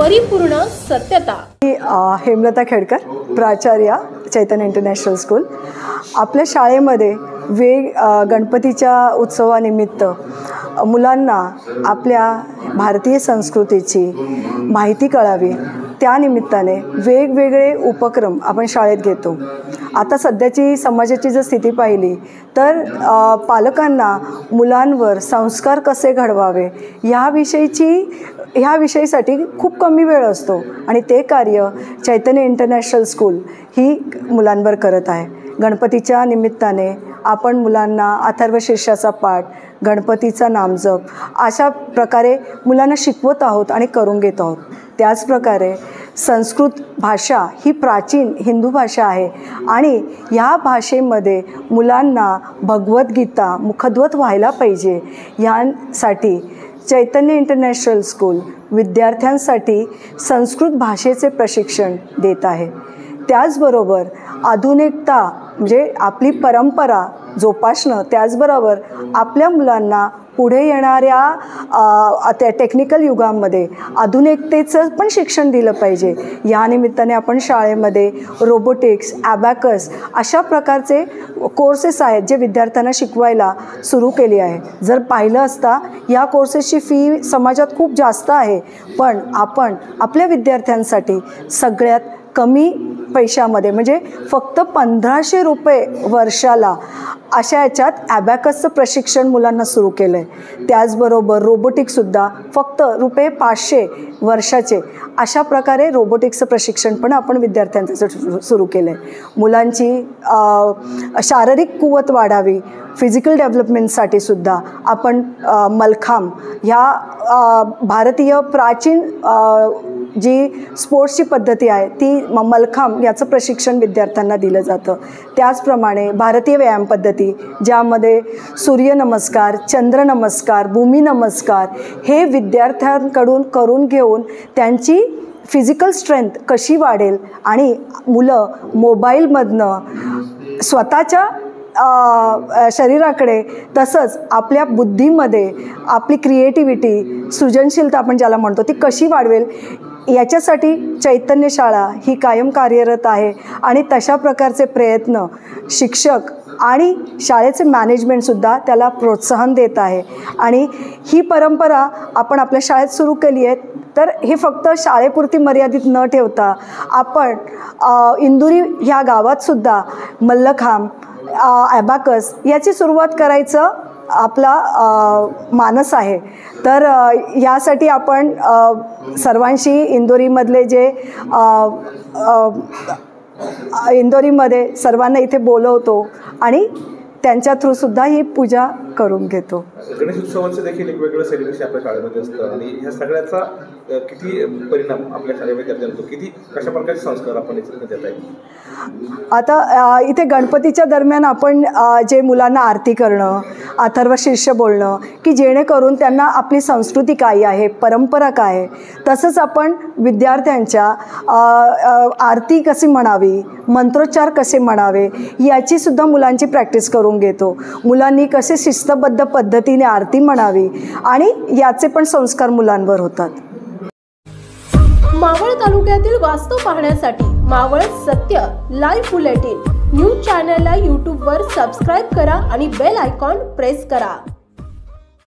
परिपूर्ण सत्यता। हेमलता खेडकर, प्राचार्य, चैतन्य इंटरनॅशनल स्कूल। आपल्या शाळेमध्ये गणपतीच्या उत्सवानिमित्त मुलांना आपल्या भारतीय संस्कृतीची माहिती कळावी, त्या निमित्ताने वेगवेगळे उपक्रम आपण शाळेत घेतो। आता सध्याची समाजाची जर स्थिती पाहिली तर पालकांना मुलांवर संस्कार कसे घडवावे ह्याविषयीसाठी खूप कमी वेळ असतो आणि ते कार्य चैतन्य इंटरनॅशनल स्कूल ही मुलांवर करत आहे। गणपतीच्या निमित्ताने आपण मुलांना अथर्वशीर्षाचा पाठ, गणपतीचा नामजप अशा प्रकारे मुलांना शिकवत आहोत आणि करून घेत आहोत। त्याचप्रकारे संस्कृत भाषा ही प्राचीन हिंदू भाषा आहे आणि या भाषेमध्ये मुलांना भगवद्गीता मुखद्वत व्हायला पाहिजे, यासाठी चैतन्य इंटरनॅशनल स्कूल विद्यार्थ्यांसाठी संस्कृत भाषेचे प्रशिक्षण देत आहे। त्याचबरोबर आधुनिकता म्हणजे आपली परंपरा जोपासणं, त्याचबरोबर आपल्या मुलांना पुढे येणाऱ्या त्या टेक्निकल युगामध्ये आधुनिकतेचं पण शिक्षण दिलं पाहिजे, या निमित्ताने आपण शाळेमध्ये रोबोटिक्स, ॲबॅकस अशा प्रकारचे कोर्सेस आहेत जे विद्यार्थ्यांना शिकवायला सुरू केले आहे। जर पाहिलं असता या कोर्सेसची फी समाजात खूप जास्त आहे, पण आपण आपल्या विद्यार्थ्यांसाठी सगळ्यात कमी पैशामध्ये म्हणजे फक्त 1500 रुपये वर्षाला अशा याच्यात ॲबॅकसचं प्रशिक्षण मुलांना सुरू केलं आहे। त्याचबरोबर रोबोटिक्ससुद्धा फक्त ₹500 वर्षाचे अशा प्रकारे रोबोटिक्सचं प्रशिक्षण पण आपण विद्यार्थ्यांचं सुरू केलं आहे। मुलांची शारीरिक कुवत वाढावी, फिजिकल डेव्हलपमेंटसाठी सुद्धा आपण मलखांब ह्या भारतीय प्राचीन जी स्पोर्ट्सची पद्धती आहे ती मलखांब याचं प्रशिक्षण विद्यार्थ्यांना दिलं जातं। त्याचप्रमाणे भारतीय व्यायाम पद्धती ज्यामध्ये सूर्यनमस्कार, चंद्रनमस्कार, भूमिनमस्कार हे विद्यार्थ्यांकडून करून घेऊन त्यांची फिजिकल स्ट्रेंथ कशी वाढेल आणि मुलं मोबाईलमधनं स्वतःच्या शरीराकडे तसंच आपल्या बुद्धीमध्ये आपली क्रिएटिव्हिटी, सृजनशीलता आपण ज्याला म्हणतो ती कशी वाढवेल याच्यासाठी चैतन्य शाळा ही कायम कार्यरत आहे आणि तशा प्रकारचे प्रयत्न शिक्षक आणि शाळेचे मॅनेजमेंटसुद्धा त्याला प्रोत्साहन देत आहे आणि ही परंपरा आपण आपल्या शाळेत सुरू केली आहे। तर हे फक्त शाळेपुरती मर्यादित न ठेवता आपण इंदुरी ह्या गावातसुद्धा मल्लखांब, ॲबॅकस याची सुरुवात करायचं आपला मानस आहे। तर यासाठी आपण सर्वांशी इंदोरीमधले जे इंदोरीमध्ये सर्वांना इथे बोलवतो आणि त्यांच्या थ्रूसुद्धा ही पूजा करून घेतो। गणेश उत्सवाचं देखील एक वेगळं सेलिब्रेशन आपल्या शाळेमध्ये असतं आणि ह्या सगळ्याचा किती परिणाम आपल्या शाळेमध्ये करतो, कशा प्रकारचे संस्कार आपण इथे देत आहे? आता इथे गणपतीच्या दरम्यान आपण जे मुलांना आरती करणं, अथर्वशीर्ष बोलणं की जेणेकरून त्यांना आपली संस्कृती काय आहे, परंपरा काय आहे, तसंच आपण विद्यार्थ्यांच्या आरती कशी म्हणावी, मंत्रोच्चार कसे म्हणावे याचीसुद्धा मुलांची प्रॅक्टिस करून घेतो। मुलांनी कसे शिस्तबद्ध पद्धतीने आरती म्हणावी आणि याचे पण संस्कार मुलांवर होतात। मावळ तालुक्यातील वास्तव पाहण्यासाठी मावळ सत्य लाईव्ह बुलेटिन न्यूज चॅनलला यूट्यूबवर सबस्क्राईब करा आणि बेल आयकॉन प्रेस करा।